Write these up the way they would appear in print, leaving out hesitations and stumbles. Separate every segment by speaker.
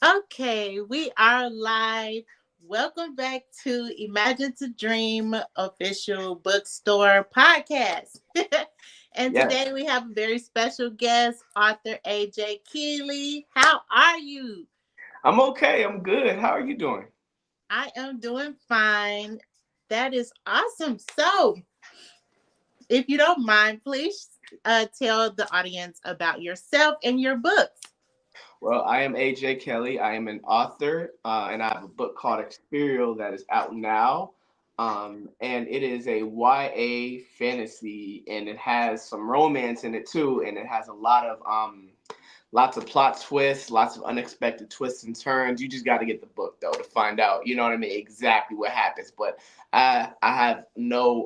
Speaker 1: Okay, we are live. Welcome back to Imagine to Dream official bookstore podcast. And
Speaker 2: Yes,
Speaker 1: today we have a very special guest, author AJ Kelley. How are you?
Speaker 2: I'm okay. I'm good. How are you doing?
Speaker 1: I am doing fine. That is awesome. So, if you don't mind, please tell the audience about yourself and your books.
Speaker 2: Well, I am AJ Kelley. I am an author, and I have a book called Experial that is out now. And it is a YA fantasy, and it has some romance in it too, and it has lots of plot twists, lots of unexpected twists and turns. You just got to get the book though to find out. You know what I mean? Exactly what happens. But I have no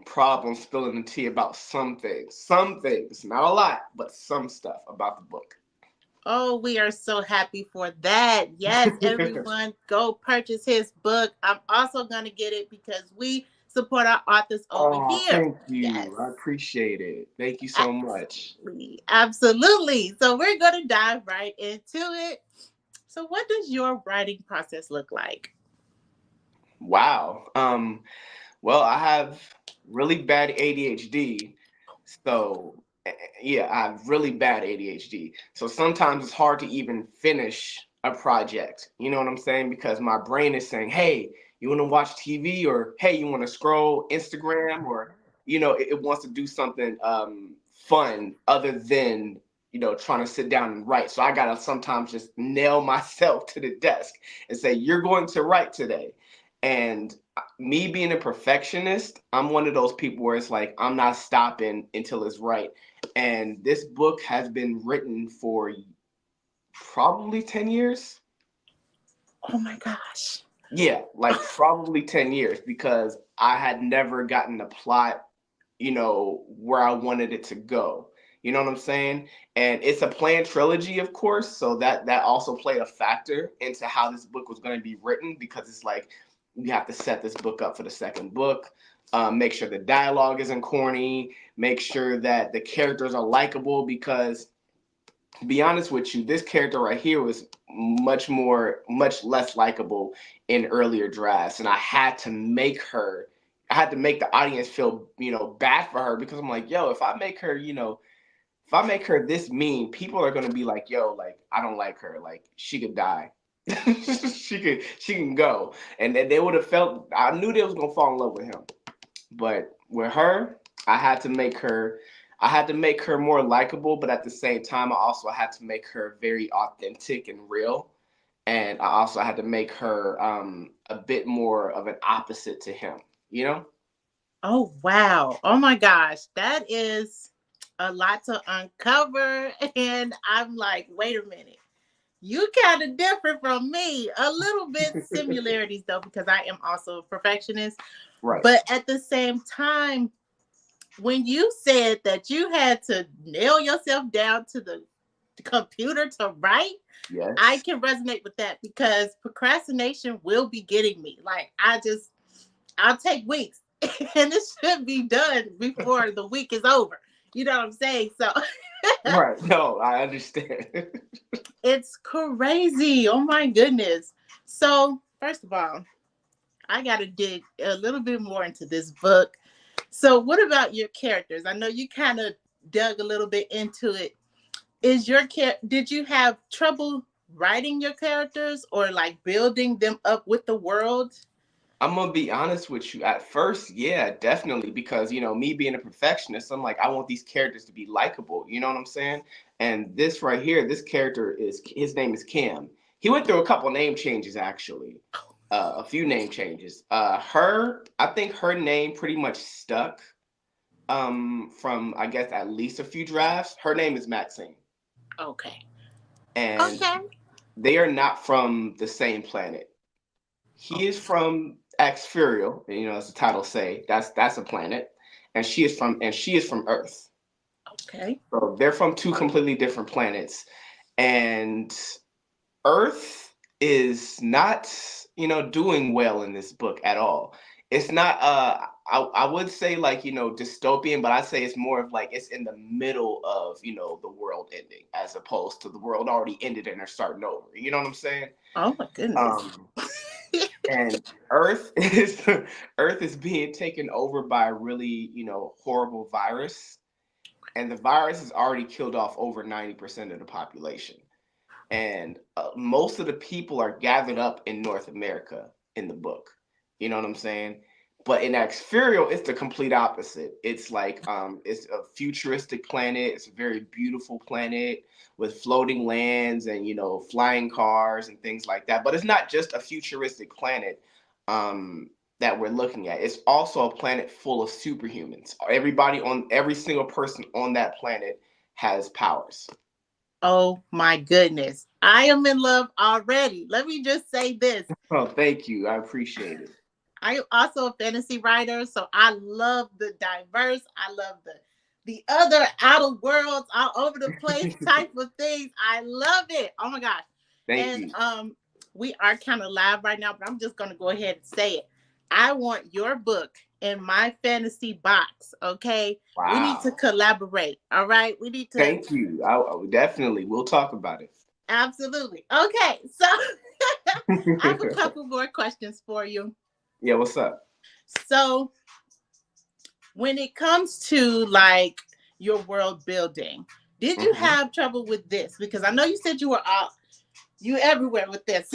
Speaker 2: problem spilling the tea about some things. Some things, not a lot, but some stuff about the book.
Speaker 1: Oh, we are so happy for that. Yes, everyone, go purchase his book. I'm also going to get it because we support our authors over
Speaker 2: Oh,
Speaker 1: here.
Speaker 2: thank
Speaker 1: Yes,
Speaker 2: you. I appreciate it. Thank you so much.
Speaker 1: absolutely. Absolutely. So, we're going to dive right into it. So, what does your writing process look like?
Speaker 2: Wow. Well, I have really bad ADHD. So, yeah, I have really bad ADHD. So sometimes it's hard to even finish a project. You know what I'm saying? Because my brain is saying, hey, you want to watch TV, or hey, you want to scroll Instagram, or, it wants to do something fun other than, trying to sit down and write. So I got to sometimes just nail myself to the desk and say, you're going to write today. And me being a perfectionist, I'm one of those people where it's like I'm not stopping until it's right. And this book has been written for probably 10 years.
Speaker 1: Oh my gosh.
Speaker 2: Yeah, like probably 10 years because I had never gotten the plot, where I wanted it to go. You know what I'm saying? And it's a planned trilogy, of course, so that also played a factor into how this book was going to be written because it's like you have to set this book up for the second book. Make sure the dialogue isn't corny. Make sure that the characters are likable because, to be honest with you, this character right here was much less likable in earlier drafts, and I had to make the audience feel, bad for her because I'm like, yo, if I make her this mean, people are gonna be like, yo, like I don't like her, like she could die. She can go, and they would have felt. I knew they was gonna fall in love with him, but with her, I had to make her. I had to make her more likable, but at the same time, I also had to make her very authentic and real, and I also had to make her a bit more of an opposite to him. You know?
Speaker 1: Oh, wow. Oh my gosh. That is a lot to uncover. And I'm like, wait a minute. You kind of different from me. A little bit similarities though, because I am also a perfectionist.
Speaker 2: Right.
Speaker 1: But at the same time, when you said that you had to nail yourself down to the computer to write, I
Speaker 2: Yes.
Speaker 1: can resonate with that because procrastination will be getting me. Like I'll take weeks and it should be done before the week is over. You know what I'm saying? So
Speaker 2: Right. No, I understand.
Speaker 1: it's crazy. Oh my goodness. So, first of all, I got to dig a little bit more into this book. So, what about your characters? I know you kind of dug a little bit into it. Did you have trouble writing your characters or like building them up with the world?
Speaker 2: I'm gonna be honest with you. At first, yeah, definitely, because me being a perfectionist, I'm like, I want these characters to be likable. You know what I'm saying? And this right here, this character is his name is Cam. He went through a couple name changes actually, a few name changes. I think her name pretty much stuck. From I guess at least a few drafts. Her name is Maxine,
Speaker 1: Okay.
Speaker 2: and
Speaker 1: Okay.
Speaker 2: they are not from the same planet. He is from Axfurial, as the title say, that's a planet, and she is from Earth.
Speaker 1: Okay.
Speaker 2: So they're from two completely different planets, and Earth is not, doing well in this book at all. It's not. I would say like, dystopian, but I'd say it's more of like it's in the middle of, the world ending as opposed to the world already ended and they're starting over. You know what I'm saying?
Speaker 1: Oh my goodness.
Speaker 2: Um, and Earth is Earth is being taken over by a really, horrible virus. And the virus has already killed off over 90% of the population. And most of the people are gathered up in North America in the book. You know what I'm saying? But in Exferial, it's the complete opposite. It's like it's a futuristic planet. It's a very beautiful planet with floating lands and flying cars and things like that. But it's not just a futuristic planet that we're looking at. It's also a planet full of superhumans. Every single person on that planet has powers.
Speaker 1: Oh my goodness. I am in love already. Let me just say this.
Speaker 2: Oh, thank you. I appreciate it.
Speaker 1: I am also a fantasy writer, so I love the diverse. I love the other outer worlds all over the place type of things. I love it. Oh my gosh.
Speaker 2: Thank
Speaker 1: And
Speaker 2: you.
Speaker 1: we are kind of live right now, but I'm just gonna go ahead and say it. I want your book in my fantasy box. Okay. We need to
Speaker 2: Wow.
Speaker 1: collaborate. All right. We need to
Speaker 2: Thank you. I definitely. We'll talk about it.
Speaker 1: absolutely. Okay. So I have a couple more questions for you.
Speaker 2: Yeah, what's up?
Speaker 1: So when it comes to like your world building, did you
Speaker 2: Hmm.
Speaker 1: have trouble with this? Because I know you said you everywhere with this.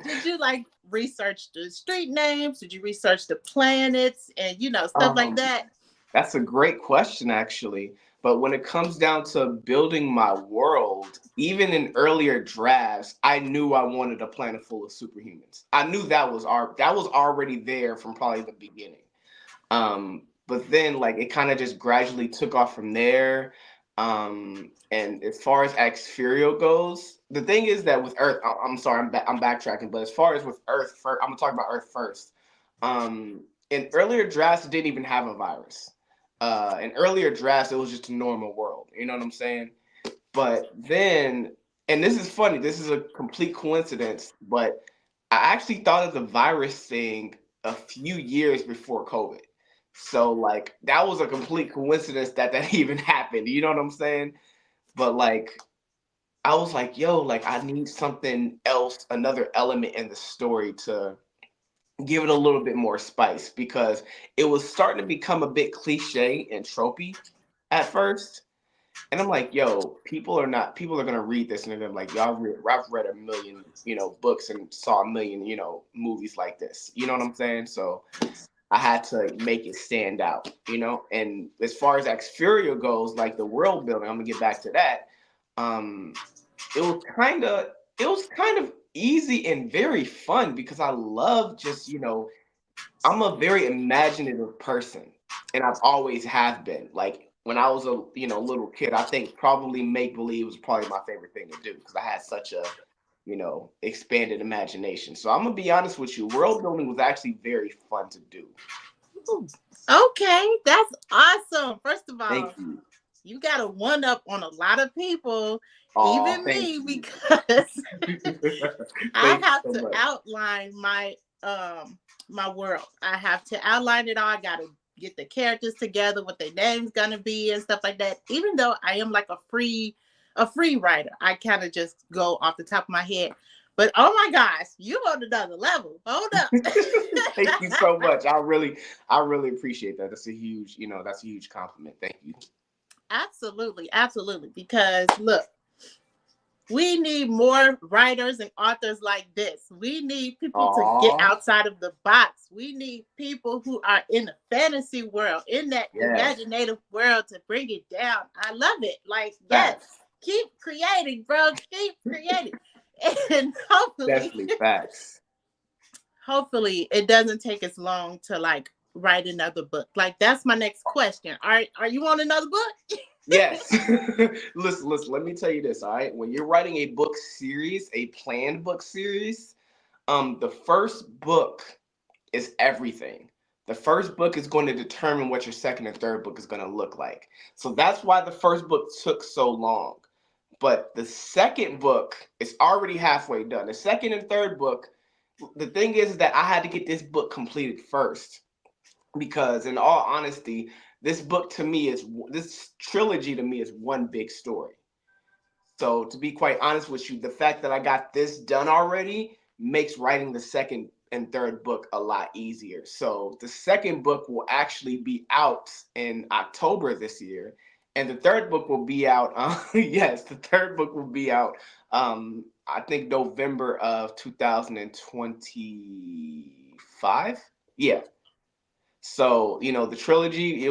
Speaker 1: Did you like research the street names? Did you research the planets and stuff like
Speaker 2: um,
Speaker 1: that?
Speaker 2: that's a great question, actually. But when it comes down to building my world, even in earlier drafts, I knew I wanted a planet full of superhumans. I knew that was already there from probably the beginning. But then like it kind of just gradually took off from there. And as far as Xferio goes, the thing is that with Earth, I'm sorry, I'm backtracking, but as far as with Earth, first, I'm gonna talk about Earth first. In earlier drafts, it didn't even have a virus. In earlier drafts, it was just a normal world. You know what I'm saying? But then, and this is funny, this is a complete coincidence, but I actually thought of the virus thing a few years before COVID. So like that was a complete coincidence that that even happened. You know what I'm saying? But like I was like, yo, like I need something else, another element in the story to give it a little bit more spice because it was starting to become a bit cliche and tropey at first. And I'm like, yo, people are gonna read this and they're gonna be like, yo, I've read a million, books and saw a million, movies like this. You know what I'm saying? So I had to make it stand out, And as far as Xperia goes, like the world building, I'm gonna get back to that. Um, it was kind of it was kind of easy and very fun because I love just, I'm a very imaginative person, and I've always have been. Like when I was a little kid, I think probably make believe was probably my favorite thing to do because I had such a expanded imagination. So I'm gonna be honest with you, world building was actually very fun to do.
Speaker 1: Ooh, okay, that's awesome. First of
Speaker 2: Thank
Speaker 1: all,
Speaker 2: you.
Speaker 1: you got a one up on a lot of people,
Speaker 2: Oh,
Speaker 1: even
Speaker 2: thank
Speaker 1: me,
Speaker 2: you.
Speaker 1: because I
Speaker 2: Thank you
Speaker 1: have
Speaker 2: so
Speaker 1: to
Speaker 2: much.
Speaker 1: outline my world. I have to outline it all. I gotta get the characters together, what their name's gonna be and stuff like that. Even though I am like a free writer, I kind of just go off the top of my head. But oh my gosh, you on another level. Hold up.
Speaker 2: Thank you so much. I really appreciate that. That's a huge compliment. Thank you.
Speaker 1: Absolutely, absolutely. Because look, we need more writers and authors like this. We need people to get
Speaker 2: Aw,
Speaker 1: outside of the box. We need people who are in the fantasy world, in that
Speaker 2: yes,
Speaker 1: imaginative world to bring it down. I love it. Like, yes,
Speaker 2: facts.
Speaker 1: keep creating, bro. Keep creating. And hopefully,
Speaker 2: Definitely facts.
Speaker 1: hopefully it doesn't take as long to like write another book. Like that's my next question. Are you on another book?
Speaker 2: Yes. Listen, let me tell you this, all right? When you're writing a book series, a planned book series, the first book is everything. The first book is going to determine what your second and third book is going to look like. So that's why the first book took so long. But the second book is already halfway done. The second and third book, the thing is that I had to get this book completed first. because in all honesty, this trilogy to me is one big story. So to be quite honest with you, the fact that I got this done already makes writing the second and third book a lot easier. So the second book will actually be out in October this year, and the third book will be out. Yes, the third book will be out. I think November of 2025. Yeah. So the trilogy,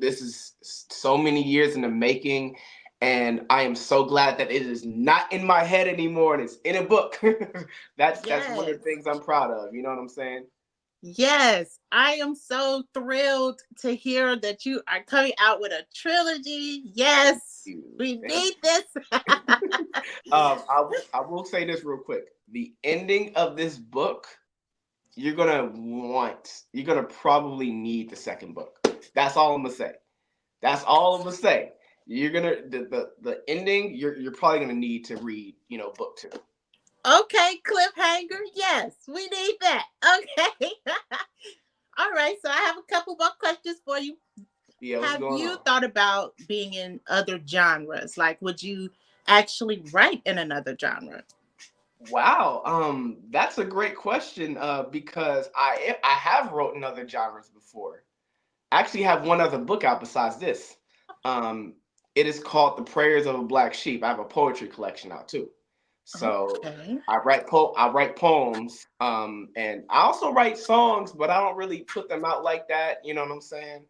Speaker 2: this is so many years in the making, and I am so glad that it is not in my head anymore and it's in a book. That's one of the
Speaker 1: Yes.
Speaker 2: things I'm proud of. You know what I'm saying?
Speaker 1: Yes, I am so thrilled to hear that you are coming out with a trilogy. Yes, we
Speaker 2: Thank
Speaker 1: need this.
Speaker 2: I will say this real quick. The ending of this book, you're gonna probably need the second book. That's all I'm gonna say. That's all I'm gonna say. You're gonna the ending. You're probably gonna need to read book two.
Speaker 1: Okay, cliffhanger. Yes, we need that. Okay. All right, so I have a couple more questions for you.
Speaker 2: Yeah, what's
Speaker 1: Have
Speaker 2: going
Speaker 1: you
Speaker 2: on?
Speaker 1: thought about being in other genres? Like, would you actually write in another genre?
Speaker 2: Wow, that's a great question. Because I have wrote in other genres before. I actually have one other book out besides this. Um, it is called The Prayers of a Black Sheep. I have a poetry collection out too. So
Speaker 1: Okay.
Speaker 2: I write poems, and I also write songs, but I don't really put them out like that. You know what I'm saying?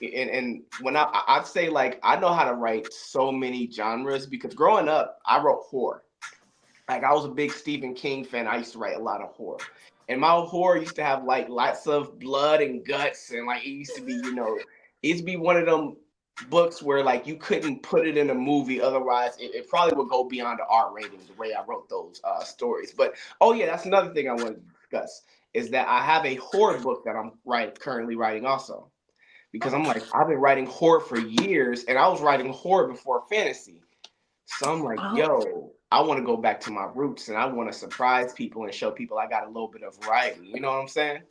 Speaker 2: And when I'd say like I know how to write so many genres because growing up I wrote horror. Like I was a big Stephen King fan. I used to write a lot of horror. And my horror used to have like lots of blood and guts and like it used to be, it used to be one of them books where like you couldn't put it in a movie, otherwise it probably would go beyond the R rating the way I wrote those stories. But oh yeah, that's another thing I wanted to discuss is that I have a horror book that I'm currently writing also. Because I'm like, I've been writing horror for years and I was writing horror before fantasy. So I'm like,
Speaker 1: Oh,
Speaker 2: yo, I want to go back to my roots and I want to surprise people and show people I got a little bit of variety. You know what I'm saying?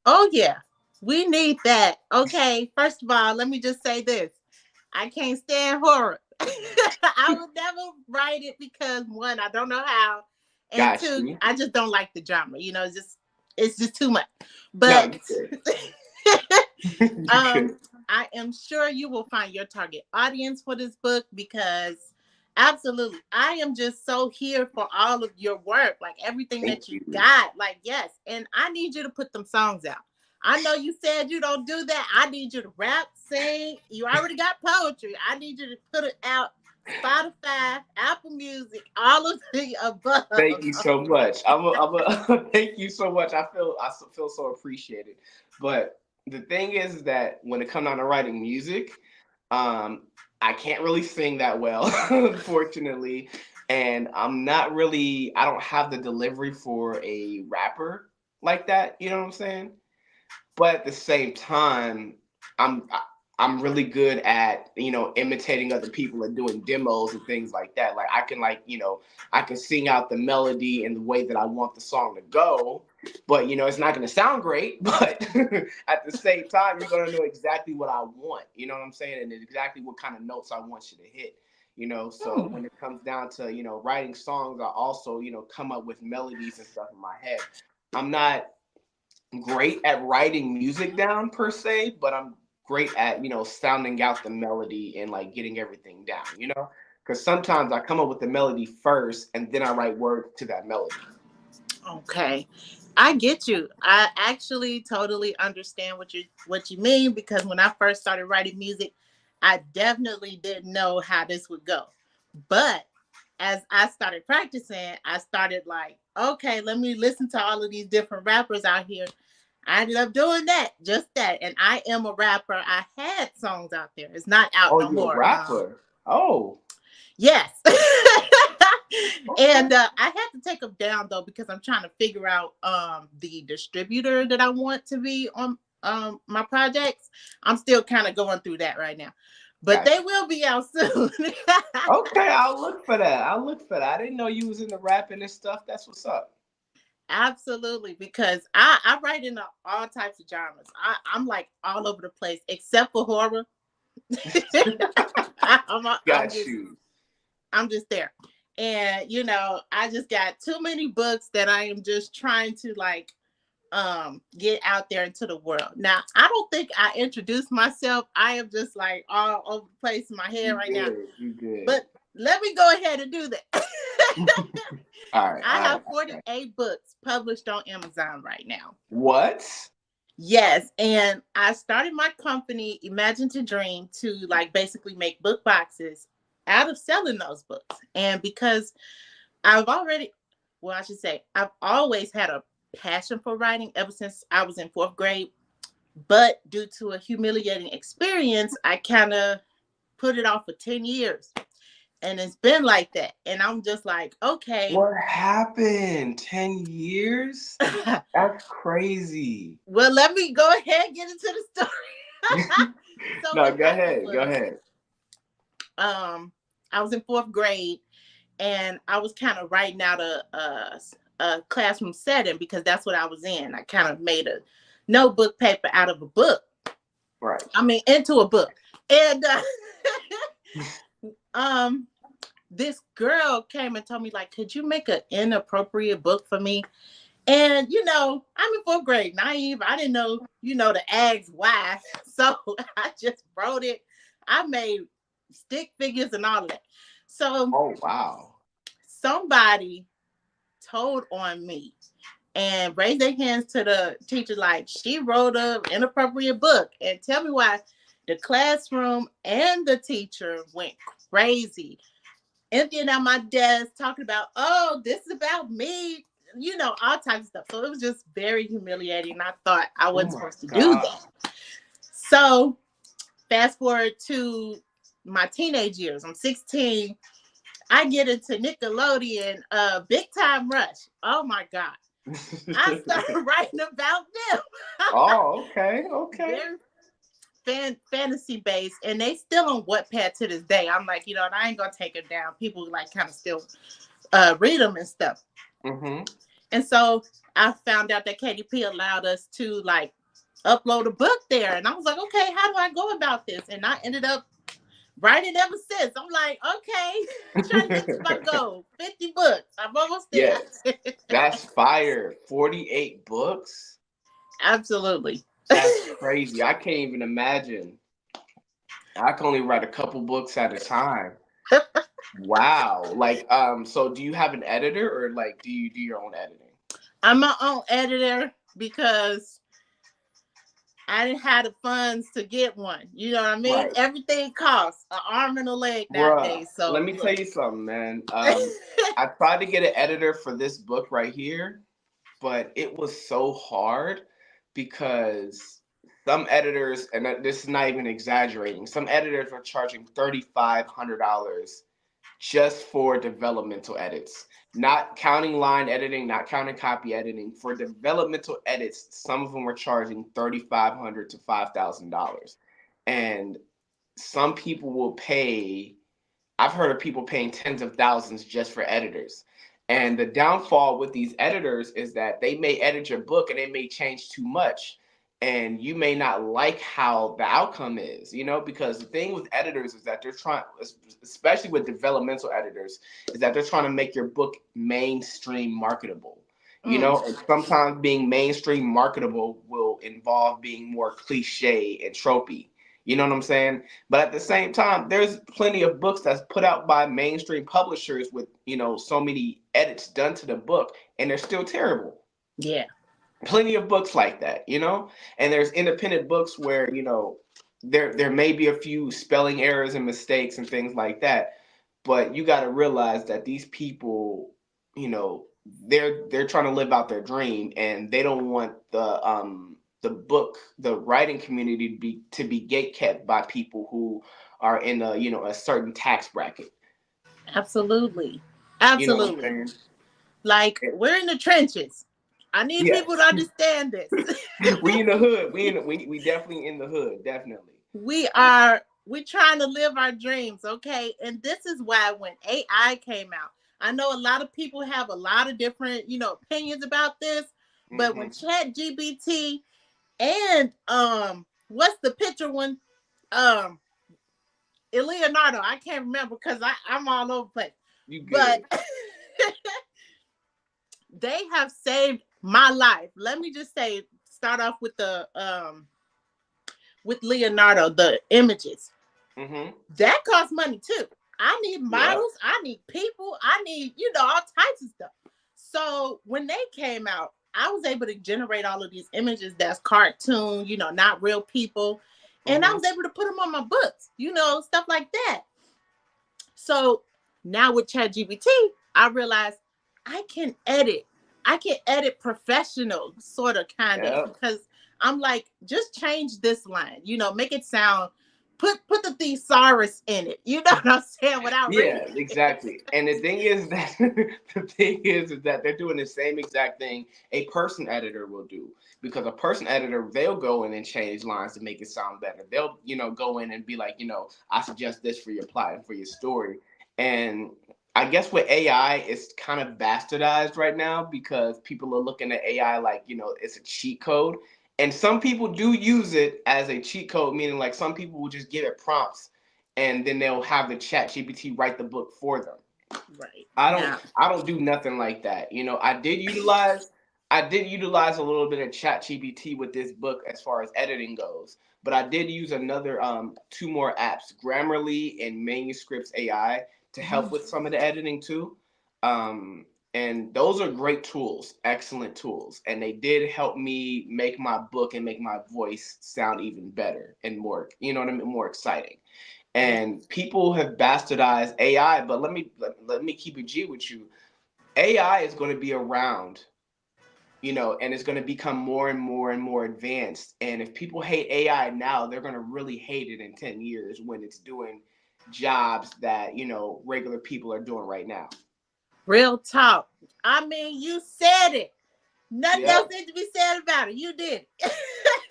Speaker 1: oh yeah. We need that. Okay. First of all, let me just say this. I can't stand horror. I would never write it because one, I don't know how, and
Speaker 2: Got
Speaker 1: two,
Speaker 2: you.
Speaker 1: I just don't like the genre. It's just too much.
Speaker 2: No,
Speaker 1: But
Speaker 2: you good. You
Speaker 1: um,
Speaker 2: good.
Speaker 1: I am sure you will find your target audience for this book because absolutely, I am just so here for all of your work, like everything
Speaker 2: Thank
Speaker 1: that you
Speaker 2: you.
Speaker 1: got. Like, yes, and I need you to put them songs out. I know you said you don't do that. I need you to rap, sing. You already got poetry. I need you to put it out. Spotify, Apple Music, all of the
Speaker 2: Thank
Speaker 1: above.
Speaker 2: you so much. Thank you so much. I feel so appreciated. But the thing is that when it comes down to writing music, um, I can't really sing that well, unfortunately, and I don't have the delivery for a rapper like that. You know what I'm saying? But at the same time, I'm I- I'm really good at imitating other people and doing demos and things like that. Like I can sing out the melody in the way that I want the song to go, but it's not going to sound great. But at the same time, you're going to know exactly what I want. You know what I'm saying, and exactly what kind of notes I want you to hit. So
Speaker 1: Hmm.
Speaker 2: when it comes down to writing songs, I also come up with melodies and stuff in my head. I'm not great at writing music down per se, but I'm great at sounding out the melody and like getting everything down. Because sometimes I come up with the melody first and then I write words to that melody.
Speaker 1: Okay. I get you. I actually totally understand what you mean because when I first started writing music, I definitely didn't know how this would go. But as I started practicing, I started like, okay, let me listen to all of these different rappers out here. I ended up doing that, just that. And I am a rapper. I had songs out there. It's not out
Speaker 2: Oh,
Speaker 1: no
Speaker 2: you're a
Speaker 1: more.
Speaker 2: rapper. Oh,
Speaker 1: Yes.
Speaker 2: okay.
Speaker 1: And I had to take them down though because I'm trying to figure out the distributor that I want to be on my projects. I'm still kind of going through that right now. But they
Speaker 2: Gotcha.
Speaker 1: will be out soon.
Speaker 2: Okay, I'll look for that. I'll look for that. I didn't know you was into rapping and stuff. That's what's up.
Speaker 1: Absolutely, because I write in all types of genres. I'm like all over the place, except for horror. I'm
Speaker 2: Got
Speaker 1: just
Speaker 2: you.
Speaker 1: I'm just there. And I just got too many books that I am just trying to like get out there into the world. Now, I don't think I introduced myself. I am just like all over the place in my head
Speaker 2: You
Speaker 1: right now.
Speaker 2: good. You good.
Speaker 1: But let me go ahead and do that.
Speaker 2: All right.
Speaker 1: I
Speaker 2: All right.
Speaker 1: have
Speaker 2: All right.
Speaker 1: 48 books published on Amazon right now.
Speaker 2: What?
Speaker 1: Yes, and I started my company Imagine to Dream to like basically make book boxes out of selling those books. And because I've already, well, I should say, I've always had a passion for writing ever since I was in fourth grade. But due to a humiliating experience, I kind of put it off for 10 years. And it's been like that. And I'm just like, okay.
Speaker 2: What happened? 10 years? That's crazy.
Speaker 1: Well, let me go ahead and get into the story. So
Speaker 2: No,
Speaker 1: what
Speaker 2: go
Speaker 1: happened
Speaker 2: ahead. Go
Speaker 1: was,
Speaker 2: ahead.
Speaker 1: I was in fourth grade and I was kind of writing out a classroom setting because that's what I was in. I kind of made a notebook paper out of a book.
Speaker 2: Right.
Speaker 1: I mean, into a book. And um, this girl came and told me, like, could you make an inappropriate book for me? And I'm in fourth grade, naive. I didn't know, the ags why. So I just wrote it. I made stick figures and all of that. So
Speaker 2: Oh, wow.
Speaker 1: somebody told on me and raised their hands to the teacher, like she wrote an inappropriate book. And tell me why the classroom and the teacher went crazy, emptying out my desk, talking about, oh, this is about me, all types of stuff. So it was just very humiliating. I thought I
Speaker 2: Oh,
Speaker 1: wasn't
Speaker 2: my
Speaker 1: supposed to do
Speaker 2: God.
Speaker 1: that. So fast forward to my teenage years. I'm 16. I get into Nickelodeon, Big Time Rush. Oh my God. I started writing about them.
Speaker 2: Oh, okay. Okay.
Speaker 1: They're fantasy based, and they still on Wattpad to this day. I'm like, I ain't gonna take it down. People like kind of still read them and stuff.
Speaker 2: Mm-hmm.
Speaker 1: And so I found out that KDP allowed us to like upload a book there, and I was like, okay, how do I go about this? And I ended up writing ever since. I'm like, okay, trying to get to my goal. 50 books. I'm almost there.
Speaker 2: Yes. That's fire. 48 books?
Speaker 1: Absolutely.
Speaker 2: That's crazy. I can't even imagine. I can only write a couple books at a time. Wow. Like, so do you have an editor or like do you do your own editing?
Speaker 1: I'm my own editor because I didn't have the funds to get one. You know what I mean?
Speaker 2: Right.
Speaker 1: Everything costs an arm and a leg
Speaker 2: Bruh,
Speaker 1: nowadays.
Speaker 2: let
Speaker 1: So
Speaker 2: me tell
Speaker 1: look.
Speaker 2: you something, man. I tried to get an editor for this book right here, but it was so hard because some editors, and this is not even exaggerating, some editors are charging $3,500 just for developmental edits. Not counting line editing, not counting copy editing. For developmental edits, some of them were charging $3,500 to $5,000. And some people will pay, I've heard of people paying tens of thousands just for editors. And the downfall with these editors is that they may edit your book and they may change too much. And you may not like how the outcome is, because the thing with editors is that they're trying, especially with developmental editors, is that they're trying to make your book mainstream marketable.
Speaker 1: Mm,
Speaker 2: And sometimes being mainstream marketable will involve being more cliche and tropey. You know what I'm saying? But at the same time, there's plenty of books that's put out by mainstream publishers with, so many edits done to the book, and they're still terrible.
Speaker 1: yeah,
Speaker 2: Plenty of books like that, And there's independent books where, there may be a few spelling errors and mistakes and things like that. But you got to realize that these people, you know, they're trying to live out their dream, and they don't want the writing community to be gate kept by people who are in a certain tax bracket.
Speaker 1: absolutely.
Speaker 2: You know what I'm
Speaker 1: Absolutely.
Speaker 2: saying?
Speaker 1: Like, we're in the trenches. I need people to
Speaker 2: Yes.
Speaker 1: understand this.
Speaker 2: We in the hood. We definitely in the hood, definitely.
Speaker 1: We're trying to live our dreams, okay? And this is why when AI came out, I know a lot of people have a lot of different, opinions about this, but when
Speaker 2: Mm-hmm.
Speaker 1: Chat GBT and what's the picture one? Um Leonardo, I can't remember because I'm all over the place.
Speaker 2: You
Speaker 1: But
Speaker 2: good?
Speaker 1: they have saved my life. Let me just say, start off with the with Leonardo, the images.
Speaker 2: Mm-hmm.
Speaker 1: That costs money too. I need
Speaker 2: Yep.
Speaker 1: models, I need people, I need, all types of stuff. So when they came out, I was able to generate all of these images that's cartoon, not real people. And I
Speaker 2: Mm-hmm.
Speaker 1: was able to put them on my books, stuff like that. So now with ChatGPT, I realized I can edit. I can edit professional, sort of, kind of,
Speaker 2: Yep.
Speaker 1: because I'm like, just change this line, make it sound, put the thesaurus in it. You know what I'm saying? Without
Speaker 2: Yeah,
Speaker 1: reading it.
Speaker 2: exactly. And the thing is that is that they're doing the same exact thing a person editor will do. Because a person editor, they'll go in and change lines to make it sound better. They'll, go in and be like, I suggest this for your plot and for your story. And I guess with AI, it's kind of bastardized right now because people are looking at AI like, it's a cheat code. And some people do use it as a cheat code, meaning like some people will just give it prompts and then they'll have the chat GPT write the book for them.
Speaker 1: Right
Speaker 2: I don't
Speaker 1: now.
Speaker 2: I don't do nothing like that. I did utilize a little bit of chat GPT with this book as far as editing goes. But I did use another two more apps, Grammarly and Manuscripts AI, to help with some of the editing too. Um, and those are great tools, excellent tools. And they did help me make my book and make my voice sound even better and more, more exciting.
Speaker 1: Yeah,
Speaker 2: And people have bastardized AI, but let me keep it G with you. AI is going to be around, and it's going to become more and more and more advanced. And if people hate AI now, they're going to really hate it in 10 years when it's doing jobs that, regular people are doing right now.
Speaker 1: real talk. I mean, you said it. Nothing else
Speaker 2: Yep.
Speaker 1: needs to be said about it. You did it.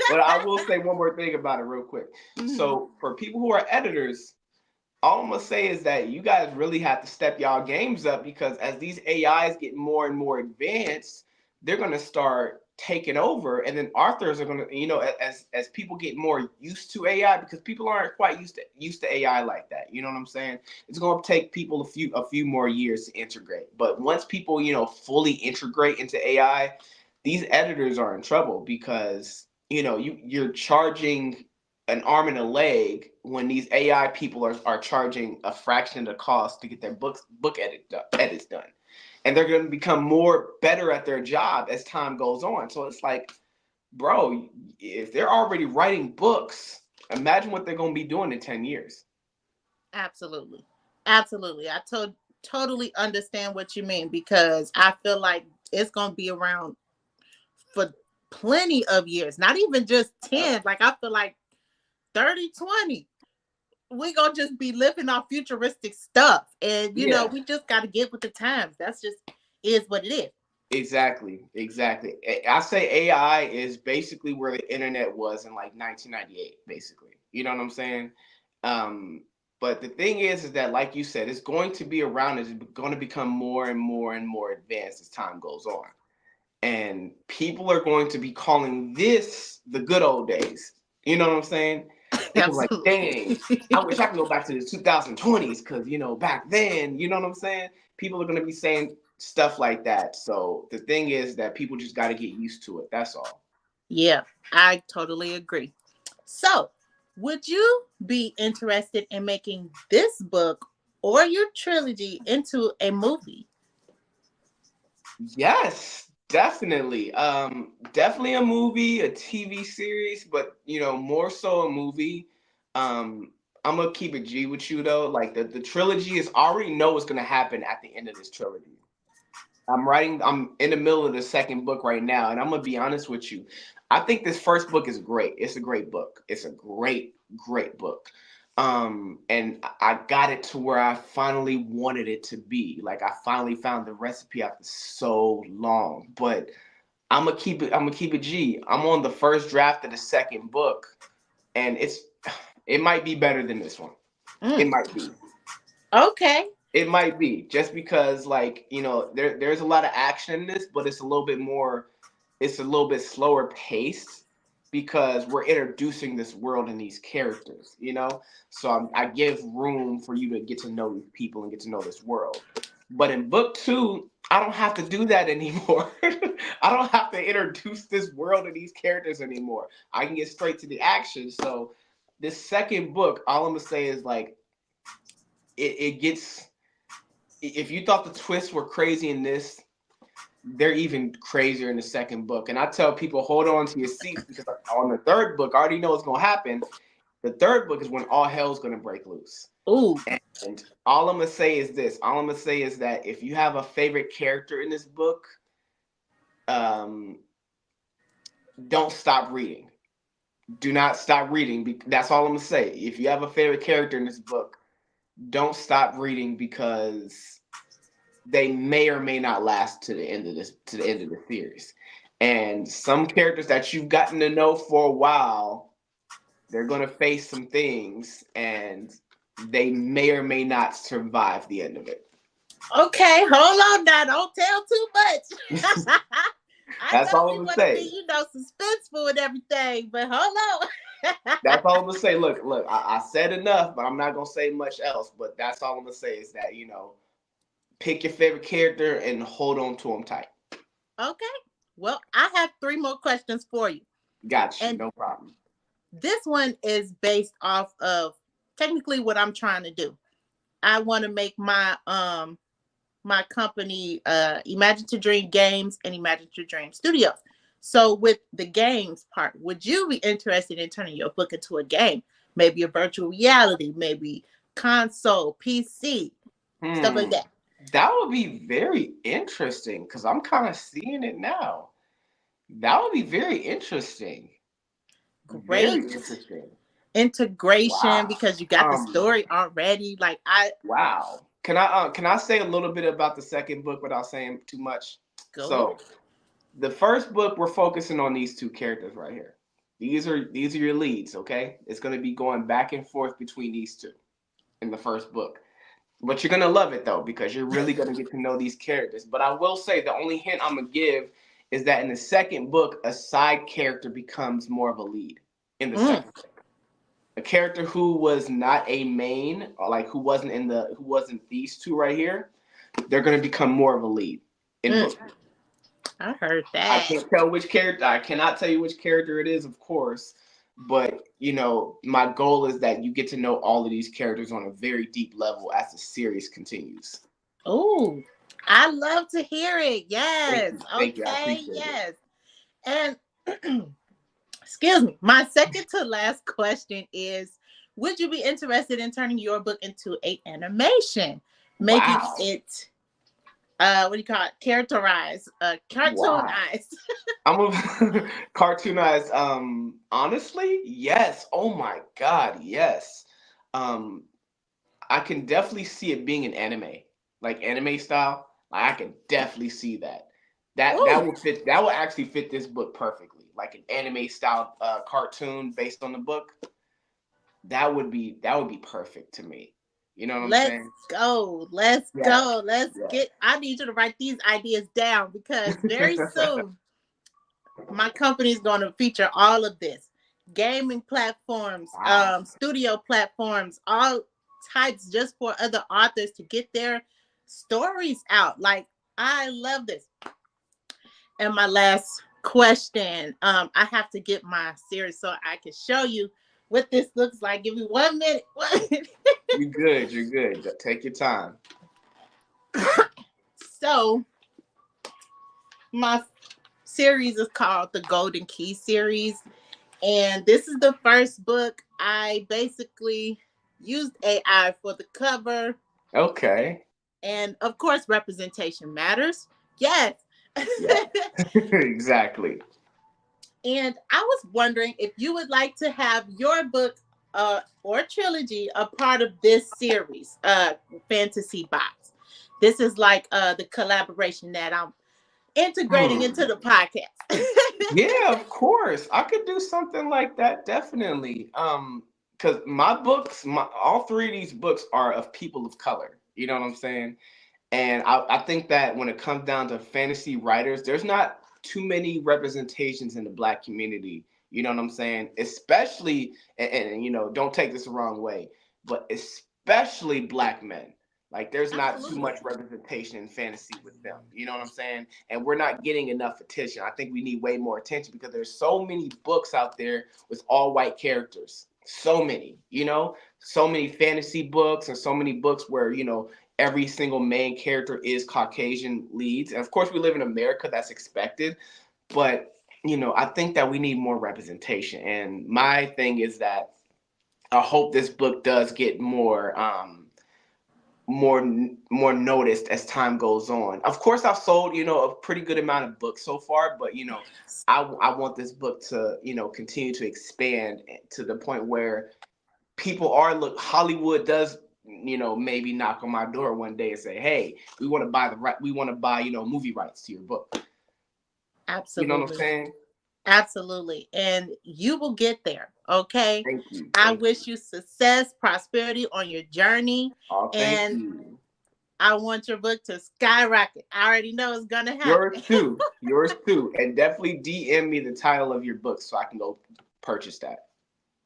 Speaker 2: But I will say one more thing about it real quick.
Speaker 1: Mhm.
Speaker 2: So for people who are editors, all I'm gonna say is that you guys really have to step y'all games up because as these AIs get more and more advanced, they're gonna start taking over, and then authors are gonna, as people get more used to AI, because people aren't quite used to AI like that. You know what I'm saying? It's gonna take people a few more years to integrate. But once people, fully integrate into AI, these editors are in trouble because you're charging an arm and a leg when these AI people are charging a fraction of the cost to get their edits done. And they're going to become more better at their job as time goes on. So it's like, bro, if they're already writing books, imagine what they're going to be doing in 10 years.
Speaker 1: Absolutely. Absolutely. Totally understand what you mean because I feel like it's going to be around for plenty of years, not even just
Speaker 2: Yep.
Speaker 1: 10. Like, I feel like 30, 20. We going to just be living off futuristic stuff. And,
Speaker 2: Yeah,
Speaker 1: we just got to get with the times. That's just is what it is.
Speaker 2: exactly. Exactly. I say AI is basically where the internet was in like 1998, basically. You know what I'm saying? Um, but the thing is that, like you said, it's going to be around. It's going to become more and more and more advanced as time goes on, and people are going to be calling this the good old days. You know what I'm saying? They were like,
Speaker 1: Absolutely.
Speaker 2: "Dang, I wish I could go back to the 2020s because back then." You know what I'm saying? People are going to be saying stuff like that. So the thing is that people just got to get used to it. That's all.
Speaker 1: Yeah, I totally agree. So, would you be interested in making this book or your trilogy into a movie?
Speaker 2: Yes, definitely. Definitely a movie, a TV series, but more so a movie. Um, I'm gonna keep it G with you though. Like the trilogy is already know what's gonna happen at the end of this trilogy. I'm in the middle of the second book right now, and I'm gonna be honest with you. I think this first book is great. It's a great book. It's a great, great book. And I got it to where I finally wanted it to be. Like I finally found the recipe after so long. But I'm gonna keep it G. I'm on the first draft of the second book, and it might be better than this one. It
Speaker 1: Mm,
Speaker 2: might be.
Speaker 1: okay.
Speaker 2: It might be just because, like, there's a lot of action in this, but it's a little bit slower paced because we're introducing this world and these characters, So I give room for you to get to know these people and get to know this world. But in book two, I don't have to do that anymore. I don't have to introduce this world and these characters anymore. I can get straight to the action. So this second book, all I'm gonna say is like it gets. If you thought the twists were crazy in this, they're even crazier in the second book. And I tell people, hold on to your seats because on the third book, I already know what's gonna happen. The third book is when all hell's gonna break loose.
Speaker 1: Ooh.
Speaker 2: And all I'm gonna say is this. All I'm gonna say is that if you have a favorite character in this book, um, don't stop reading. Do not stop reading. That's all I'm gonna say. If you have a favorite character in this book, don't stop reading because they may or may not last to the end of the series. And some characters that you've gotten to know for a while, they're gonna face some things, and they may or may not survive the end of it.
Speaker 1: Okay, hold on now. Don't tell too much. I
Speaker 2: That's
Speaker 1: know
Speaker 2: all
Speaker 1: we
Speaker 2: I'm
Speaker 1: want
Speaker 2: gonna
Speaker 1: to
Speaker 2: say.
Speaker 1: be, suspenseful and everything, but hold on.
Speaker 2: That's all I'm gonna say. Look, I said enough, but I'm not gonna say much else. But that's all I'm gonna say is that pick your favorite character and hold on to them tight.
Speaker 1: Okay. Well, I have three more questions for you.
Speaker 2: Got you,
Speaker 1: And
Speaker 2: no problem.
Speaker 1: this one is based off of technically what I'm trying to do. I want to make my company Imagine to Dream Games and Imagine to Dream Studios. So with the games part, would you be interested in turning your book into a game? Maybe a virtual reality, maybe console, PC, stuff like
Speaker 2: Hmm.
Speaker 1: that.
Speaker 2: That would be very interesting because I'm kind of seeing it now. That would be very interesting. Very
Speaker 1: Great
Speaker 2: interesting.
Speaker 1: integration
Speaker 2: Wow.
Speaker 1: because you got the story already. Like I
Speaker 2: Wow. Can I say a little bit about the second book without saying too much?
Speaker 1: go ahead.
Speaker 2: So the first book we're focusing on these two characters right here. These are your leads, okay? It's gonna be going back and forth between these two in the first book. But you're gonna love it though, because you're really gonna get to know these characters. But I will say the only hint I'm gonna give is that in the second book, a side character becomes more of a lead in the
Speaker 1: Mm,
Speaker 2: second book. A character who was not a main, or like who wasn't these two right here, they're gonna become more of a lead in
Speaker 1: mm,
Speaker 2: book.
Speaker 1: I heard
Speaker 2: I
Speaker 1: that.
Speaker 2: can't tell which character. I cannot tell you which character it is, of course. But my goal is that you get to know all of these characters on a very deep level as the series continues.
Speaker 1: Oh, I love to hear it.
Speaker 2: Thank
Speaker 1: Yes.
Speaker 2: you, thank you. I
Speaker 1: Okay.
Speaker 2: appreciate it.
Speaker 1: Yes. And excuse me. My second to last question is: would you be interested in turning your book into a animation, making
Speaker 2: Wow,
Speaker 1: it what do you call it? Characterized,
Speaker 2: wow.
Speaker 1: cartoonized.
Speaker 2: I'm a cartoonized. Honestly, yes. Oh my God, yes. Um, I can definitely see it being an anime, like anime style. Like, I can definitely see that. That
Speaker 1: Ooh,
Speaker 2: will fit. That will actually fit this book perfectly, like an anime style cartoon based on the book. That would be perfect to me. You know what I'm
Speaker 1: let's
Speaker 2: saying?
Speaker 1: go. Let's
Speaker 2: Yeah,
Speaker 1: go. Let's
Speaker 2: yeah.
Speaker 1: get. I need you to write these ideas down because very soon my company is going to feature all of this gaming platforms,
Speaker 2: Wow.
Speaker 1: studio platforms, all types just for other authors to get their stories out. Like, I love this. And my last question, I have to get my series so I can show you what this looks like. Give me 1 minute.
Speaker 2: You're good. You're good. Take your time.
Speaker 1: So my series is called the Golden Key series. And this is the first book. I basically used AI for the cover.
Speaker 2: Okay.
Speaker 1: And of course, representation matters. Yes.
Speaker 2: Yeah. Exactly.
Speaker 1: And I was wondering if you would like to have your book or trilogy a part of this series, Fantasy Box. This is like the collaboration that I'm integrating into
Speaker 2: Hmm.
Speaker 1: the podcast.
Speaker 2: Yeah, of course. I could do something like that, definitely. Because my books, all three of these books are of people of color. You know what I'm saying? And I think that when it comes down to fantasy writers, there's not too many representations in the Black community. You know what I'm saying? Especially, and you know, don't take this the wrong way, but especially Black men. Like, there's not too
Speaker 1: Absolutely.
Speaker 2: much representation in fantasy with them. You know what I'm saying? And we're not getting enough attention. I think we need way more attention because there's so many books out there with all white characters. So many, you know, so many fantasy books and so many books where, you know, every single main character is Caucasian leads. And of course, we live in America, that's expected. But, you know, I think that we need more representation. And my thing is that I hope this book does get more more noticed as time goes on. Of course, I've sold, you know, a pretty good amount of books so far, but you know, I want this book to, you know, continue to expand to the point where people are look Hollywood does, you know, maybe knock on my door one day and say, hey, we want to buy we want to buy, you know, movie rights to your book. You know what I'm
Speaker 1: Absolutely.
Speaker 2: saying?
Speaker 1: Absolutely. And you will get there. Okay.
Speaker 2: Thank you.
Speaker 1: I
Speaker 2: Thank you.
Speaker 1: wish you success, prosperity on your journey.
Speaker 2: Oh, thank
Speaker 1: And
Speaker 2: you.
Speaker 1: I want your book to skyrocket. I already know it's going to
Speaker 2: Yours
Speaker 1: happen.
Speaker 2: too. Yours too. And definitely DM me the title of your book so I can go purchase that.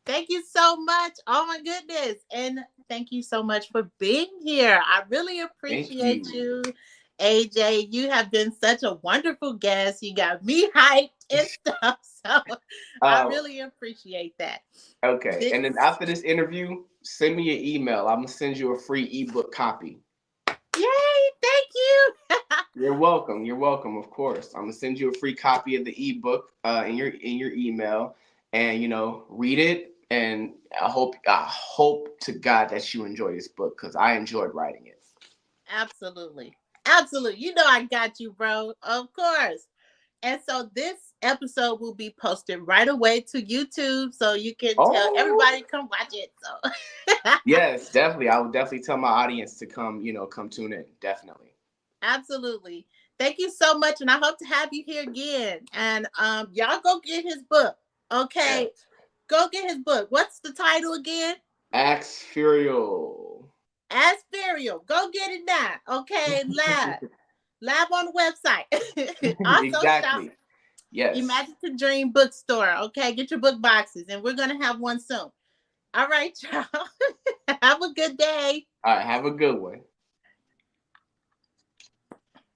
Speaker 1: Thank you so much. Oh my goodness. And thank you so much for being here. I really
Speaker 2: Thank
Speaker 1: appreciate
Speaker 2: you.
Speaker 1: you, AJ. You have been such a wonderful guest. You got me hyped and stuff. So I
Speaker 2: Uh,
Speaker 1: really appreciate that.
Speaker 2: okay.
Speaker 1: This,
Speaker 2: And then after this interview, send me your email. I'm gonna send you a free ebook copy.
Speaker 1: yay, thank you.
Speaker 2: You're welcome. You're welcome. Of course, I'm gonna send you a free copy of the ebook in your email, and you know, read it. And I hope to God that you enjoy this book because I enjoyed writing it.
Speaker 1: Absolutely. Absolutely. You know I got you, bro. Of course. And so this episode will be posted right away to YouTube so you can tell
Speaker 2: Oh,
Speaker 1: everybody to come watch it. So
Speaker 2: yes, definitely. I would definitely tell my audience to come, you know, come tune in. Definitely.
Speaker 1: absolutely. Thank you so much. And I hope to have you here again. And y'all go get his book. Okay.
Speaker 2: Yes.
Speaker 1: Go get his book. What's the title again?
Speaker 2: Axe Furial.
Speaker 1: Asperial. Go get it now. Okay. Live on the website. Also shout
Speaker 2: Exactly. Yes.
Speaker 1: Imagine to Dream Bookstore. Okay, get your book boxes, and we're gonna have one soon. All right, y'all. Have a good day.
Speaker 2: All right. Have a good one.